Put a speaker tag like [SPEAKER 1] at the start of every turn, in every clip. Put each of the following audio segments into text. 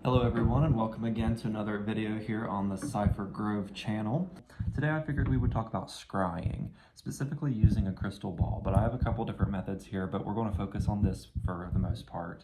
[SPEAKER 1] Hello everyone, and welcome again to another video here on the Cypher Grove channel. Today I figured we would talk about scrying, specifically using a crystal ball, but I have a couple different methods here, but we're going to focus on this for the most part.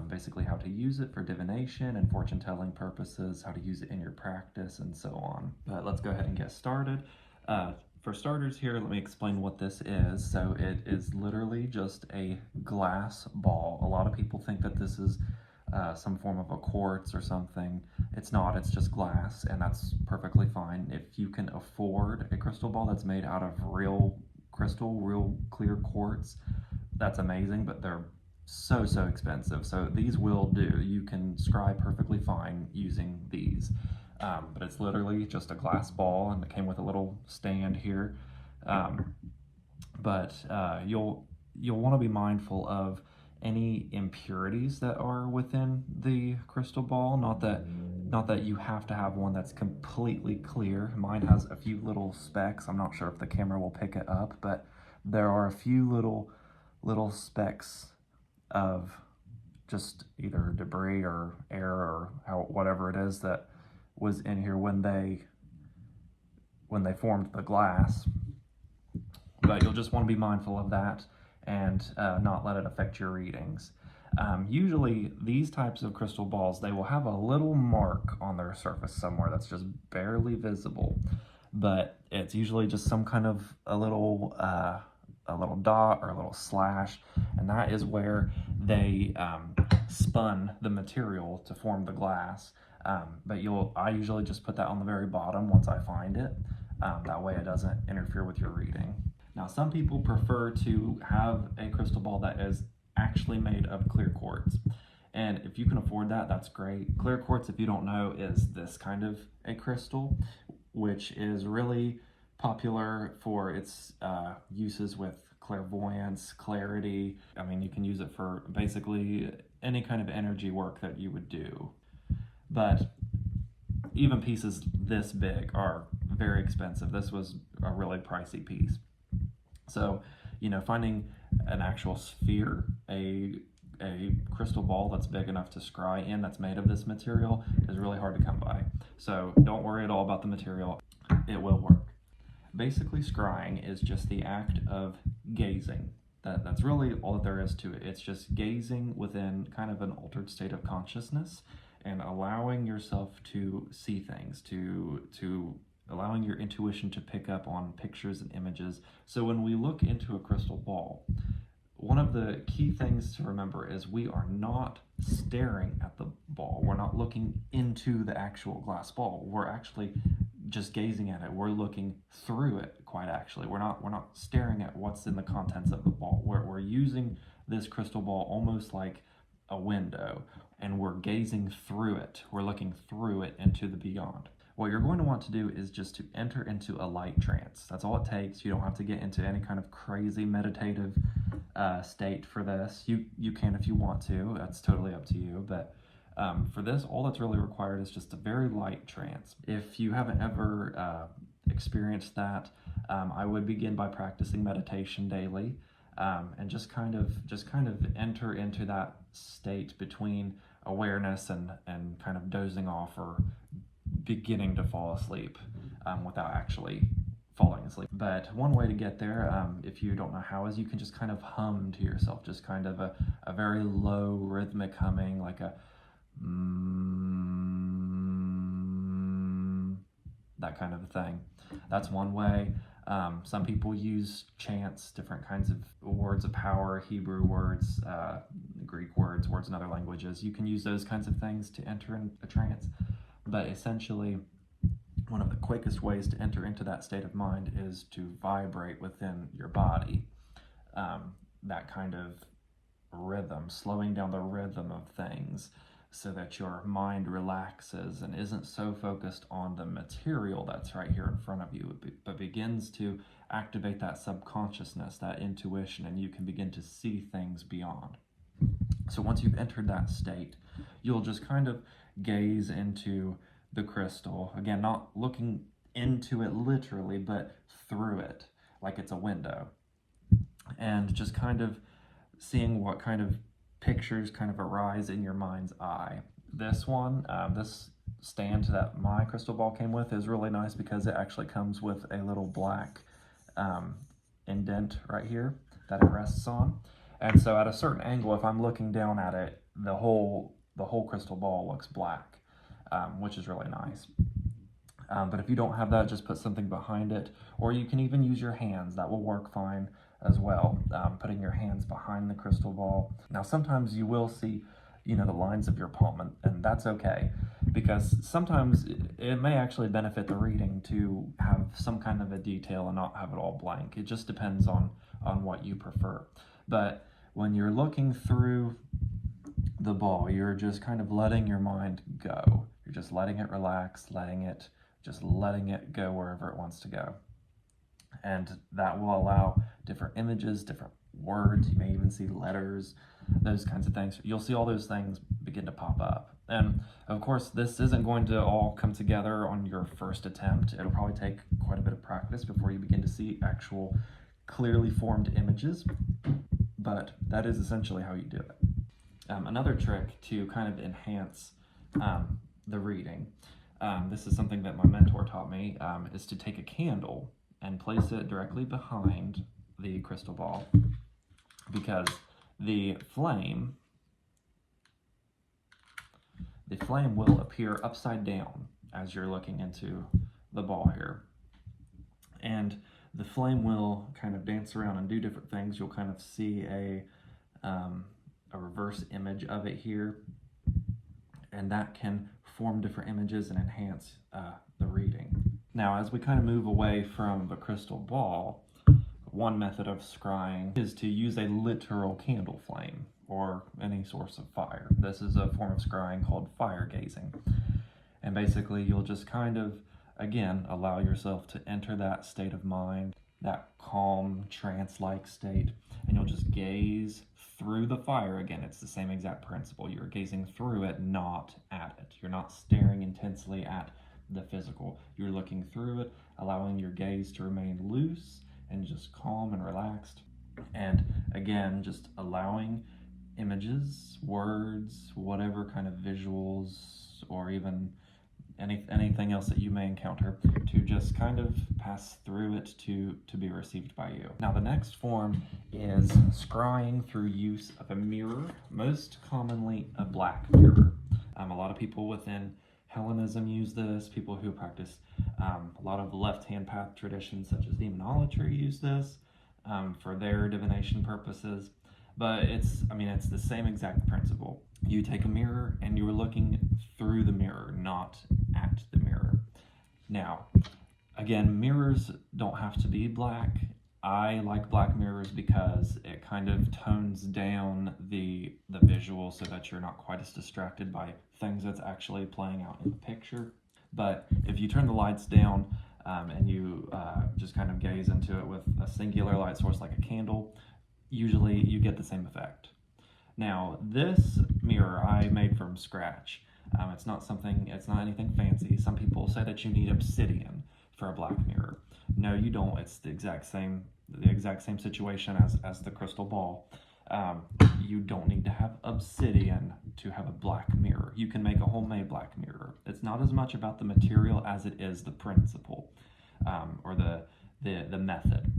[SPEAKER 1] Basically how to use it for divination and fortune telling purposes, how to use it in your practice, and so on. But let's go ahead and get started. For starters here, let me explain what this is. So it is literally just a glass ball. A lot of people think that this is some form of a quartz or something. It's not, it's just glass, and that's perfectly fine. If you can afford a crystal ball that's made out of real crystal, real clear quartz, that's amazing, but they're so expensive. So these will do. You can scry perfectly fine using these. But it's literally just a glass ball, and it came with a little stand here. You'll want to be mindful of any impurities that are within the crystal ball. Not that you have to have one that's completely clear. Mine has a few little specks. I'm not sure if the camera will pick it up, but there are a few little specks of just either debris or air or whatever it is that was in here when they formed the glass. But you'll just want to be mindful of that and not let it affect your readings. Usually these types of crystal balls, they will have a little mark on their surface somewhere that's just barely visible, but it's usually just some kind of a little dot or a little slash, and that is where they spun the material to form the glass. I usually just put that on the very bottom once I find it. That way it doesn't interfere with your reading. Now, some people prefer to have a crystal ball that is actually made of clear quartz. And if you can afford that, that's great. Clear quartz, if you don't know, is this kind of a crystal, which is really popular for its uses with clairvoyance, clarity. I mean, you can use it for basically any kind of energy work that you would do. But even pieces this big are very expensive. This was a really pricey piece. So, finding an actual sphere, a crystal ball that's big enough to scry in that's made of this material is really hard to come by. So don't worry at all about the material. It will work. Basically, scrying is just the act of gazing. That's really all that there is to it. It's just gazing within kind of an altered state of consciousness and allowing yourself to see things, to allowing your intuition to pick up on pictures and images. So when we look into a crystal ball, one of the key things to remember is we are not staring at the ball. We're not looking into the actual glass ball. We're actually just gazing at it. We're looking through it, quite actually. We're not staring at what's in the contents of the ball. We're using this crystal ball almost like a window, and we're gazing through it. We're looking through it into the beyond. What you're going to want to do is just to enter into a light trance. That's all it takes. You don't have to get into any kind of crazy meditative state for this. You can if you want to. That's totally up to you. But for this, all that's really required is just a very light trance. If you haven't ever experienced that, I would begin by practicing meditation daily, and just kind of enter into that state between awareness and kind of dozing off or beginning to fall asleep without actually falling asleep. But one way to get there, if you don't know how, is you can just kind of hum to yourself, just kind of a very low rhythmic humming, like a that kind of a thing. That's one way. Some people use chants, different kinds of words of power, Hebrew words, Greek words in other languages. You can use those kinds of things to enter in a trance. But essentially, one of the quickest ways to enter into that state of mind is to vibrate within your body. That kind of rhythm, slowing down the rhythm of things so that your mind relaxes and isn't so focused on the material that's right here in front of you, but begins to activate that subconsciousness, that intuition, and you can begin to see things beyond. So once you've entered that state, you'll just kind of gaze into the crystal. Again, not looking into it literally, but through it, like it's a window. And just kind of seeing what kind of pictures kind of arise in your mind's eye. this one, this stand that my crystal ball came with is really nice because it actually comes with a little black indent right here that it rests on. And so at a certain angle, if I'm looking down at it, the whole crystal ball looks black, which is really nice. But if you don't have that, just put something behind it, or you can even use your hands. That will work fine as well, putting your hands behind the crystal ball. Now, sometimes you will see, the lines of your palm, and that's okay, because sometimes it may actually benefit the reading to have some kind of a detail and not have it all blank. It just depends on what you prefer. But when you're looking through the ball, you're just kind of letting your mind go. You're just letting it relax, letting it go wherever it wants to go. And that will allow different images, different words. You may even see letters, those kinds of things. You'll see all those things begin to pop up. And of course, this isn't going to all come together on your first attempt. It'll probably take quite a bit of practice before you begin to see actual clearly formed images, but that is essentially how you do it. Another trick to kind of enhance the reading, this is something that my mentor taught me, is to take a candle and place it directly behind the crystal ball, because the flame will appear upside down as you're looking into the ball here. And the flame will kind of dance around and do different things. You'll kind of see a reverse image of it here, and that can form different images and enhance the reading. Now, as we kind of move away from the crystal ball, one method of scrying is to use a literal candle flame or any source of fire. This is a form of scrying called fire gazing. And basically, you'll just kind of, again, allow yourself to enter that state of mind, that calm, trance-like state, and you'll just gaze through the fire. Again, it's the same exact principle. You're gazing through it, not at it. You're not staring intensely at the physical. You're looking through it, allowing your gaze to remain loose and just calm and relaxed. And again, just allowing images, words, whatever kind of visuals, or even anything else that you may encounter, to just kind of pass through it to be received by you. Now, the next form is scrying through use of a mirror, most commonly a black mirror. A lot of people within Hellenism use this. People who practice a lot of left-hand path traditions such as demonolatry use this for their divination purposes. But it's the same exact principle. You take a mirror and you're looking through the mirror, not at the mirror. Now, again, mirrors don't have to be black. I like black mirrors because it kind of tones down the visual so that you're not quite as distracted by things that's actually playing out in the picture. But if you turn the lights down and you just kind of gaze into it with a singular light source like a candle, usually you get the same effect. Now, this mirror I made from scratch. It's not anything fancy. Some people say that you need obsidian for a black mirror. No, you don't. It's the exact same situation as the crystal ball. You don't need to have obsidian to have a black mirror. You can make a homemade black mirror. It's not as much about the material as it is the principle, or the method.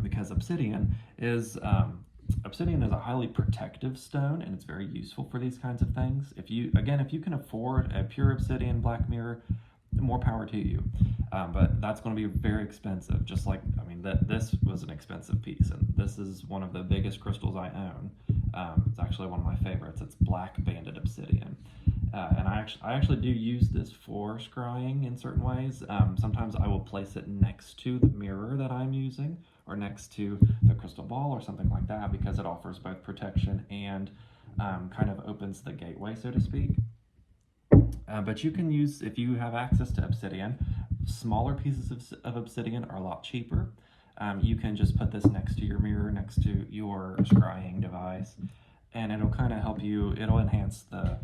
[SPEAKER 1] Because obsidian is a highly protective stone, and it's very useful for these kinds of things. If you can afford a pure obsidian black mirror, more power to you. But that's going to be very expensive. Just like, this was an expensive piece, and this is one of the biggest crystals I own. It's actually one of my favorites. It's black banded obsidian. And I actually do use this for scrying in certain ways. Sometimes I will place it next to the mirror that I'm using, or next to the crystal ball or something like that, because it offers both protection and kind of opens the gateway, so to speak. But you can use, if you have access to obsidian, smaller pieces of obsidian are a lot cheaper. You can just put this next to your mirror, next to your scrying device, and it'll kind of help you, it'll enhance the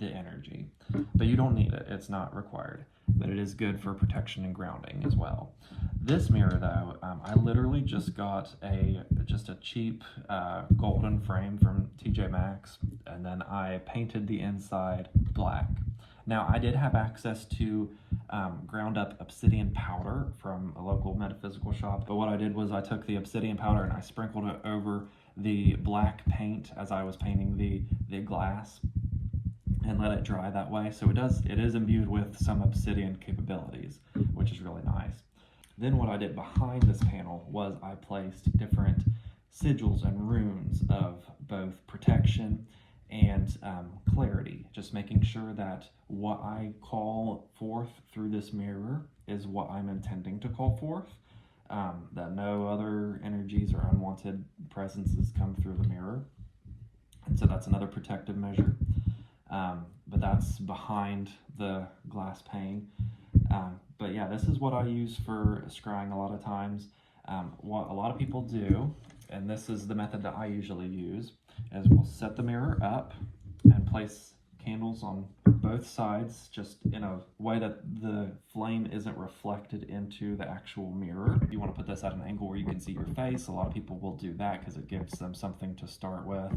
[SPEAKER 1] energy. But you don't need it, it's not required. But it is good for protection and grounding as well. This mirror though, I literally just got a cheap golden frame from TJ Maxx, and then I painted the inside black. Now I did have access to ground up obsidian powder from a local metaphysical shop, but what I did was I took the obsidian powder and I sprinkled it over the black paint as I was painting the glass, and let it dry that way. So it is imbued with some obsidian capabilities, which is really nice. Then what I did behind this panel was I placed different sigils and runes of both protection and clarity, just making sure that what I call forth through this mirror is what I'm intending to call forth, that no other energies or unwanted presences come through the mirror. And so that's another protective measure. But that's behind the glass pane. But yeah, this is what I use for scrying a lot of times. What a lot of people do, and this is the method that I usually use, is we'll set the mirror up and place candles on both sides, just in a way that the flame isn't reflected into the actual mirror. You want to put this at an angle where you can see your face. A lot of people will do that because it gives them something to start with.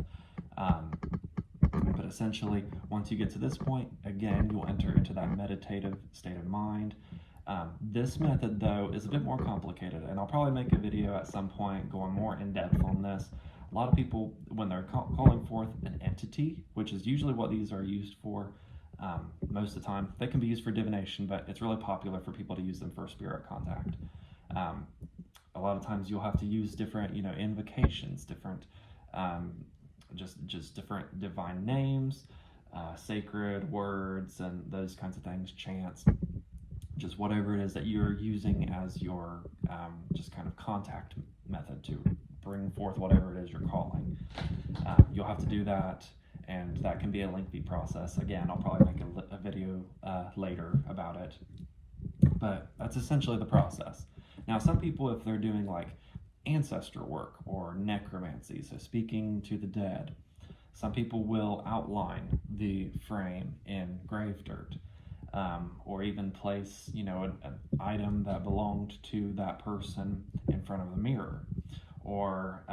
[SPEAKER 1] But essentially, once you get to this point, again, you'll enter into that meditative state of mind. This method, though, is a bit more complicated, and I'll probably make a video at some point going more in depth on this. A lot of people, when they're calling forth an entity, which is usually what these are used for most of the time, they can be used for divination, but it's really popular for people to use them for spirit contact. A lot of times you'll have to use different, invocations, different just different divine names, sacred words, and those kinds of things, chants, just whatever it is that you're using as your just kind of contact method to bring forth whatever it is you're calling. You'll have to do that, and that can be a lengthy process. Again, I'll probably make a video later about it, but that's essentially the process. Now, some people, if they're doing like ancestor work or necromancy, so speaking to the dead, some people will outline the frame in grave dirt, or even place an item that belonged to that person in front of a mirror, or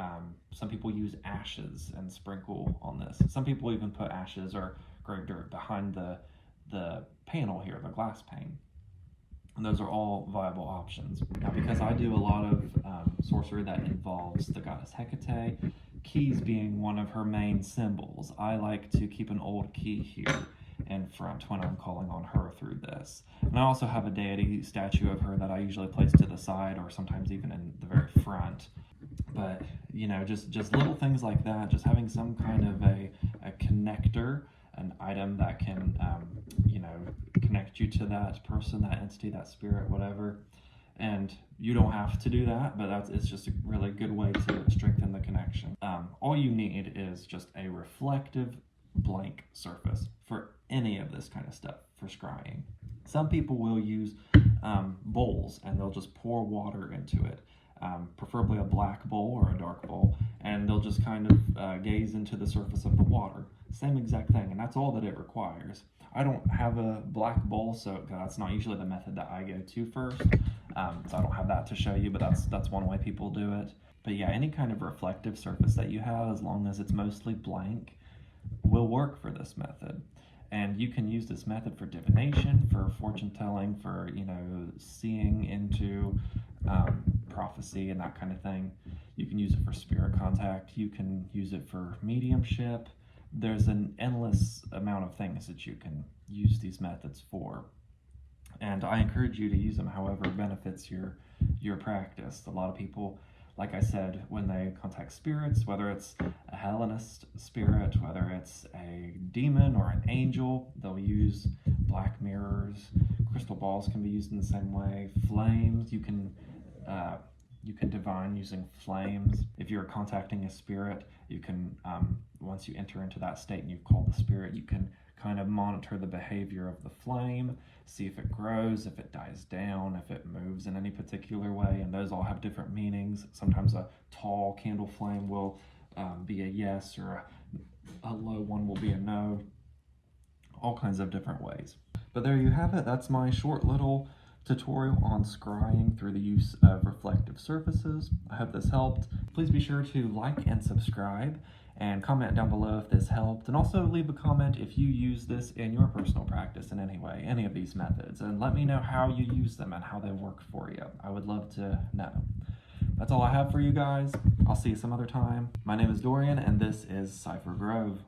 [SPEAKER 1] some people use ashes and sprinkle on this. Some people even put ashes or grave dirt behind the panel here, the glass pane. And those are all viable options. Now, because I do a lot of sorcery that involves the goddess Hecate, keys being one of her main symbols, I like to keep an old key here in front when I'm calling on her through this. And I also have a deity statue of her that I usually place to the side, or sometimes even in the very front. But, just little things like that, just having some kind of a connector, an item that can, connect you to that person, that entity, that spirit, whatever. And you don't have to do that, but it's just a really good way to strengthen the connection. All you need is just a reflective blank surface for any of this kind of stuff for scrying. Some people will use bowls, and they'll just pour water into it, preferably a black bowl or a dark bowl, and they'll just kind of gaze into the surface of the water. Same exact thing, and that's all that it requires. I don't have a black bowl, so that's not usually the method that I go to first, so I don't have that to show you, but that's one way people do it. But yeah, any kind of reflective surface that you have, as long as it's mostly blank, will work for this method. And you can use this method for divination, for fortune telling, for seeing into prophecy and that kind of thing. You can use it for spirit contact. You can use it for mediumship. There's an endless amount of things that you can use these methods for, and I encourage you to use them however benefits your practice. A lot of people, like I said, when they contact spirits, whether it's a Hellenist spirit, whether it's a demon or an angel, they'll use black mirrors. Crystal balls can be used in the same way. Flames, you can divine using flames. If you're contacting a spirit, you can, once you enter into that state and you've called the spirit, you can kind of monitor the behavior of the flame, see if it grows, if it dies down, if it moves in any particular way, and those all have different meanings. Sometimes a tall candle flame will be a yes, or a low one will be a no. All kinds of different ways. But there you have it. That's my short little tutorial on scrying through the use of reflective surfaces. I hope this helped. Please be sure to like and subscribe, and comment down below if this helped, and also leave a comment if you use this in your personal practice in any way, any of these methods, and let me know how you use them and how they work for you. I would love to know. That's all I have for you guys. I'll see you some other time. My name is Dorian, and this is Cypher Grove.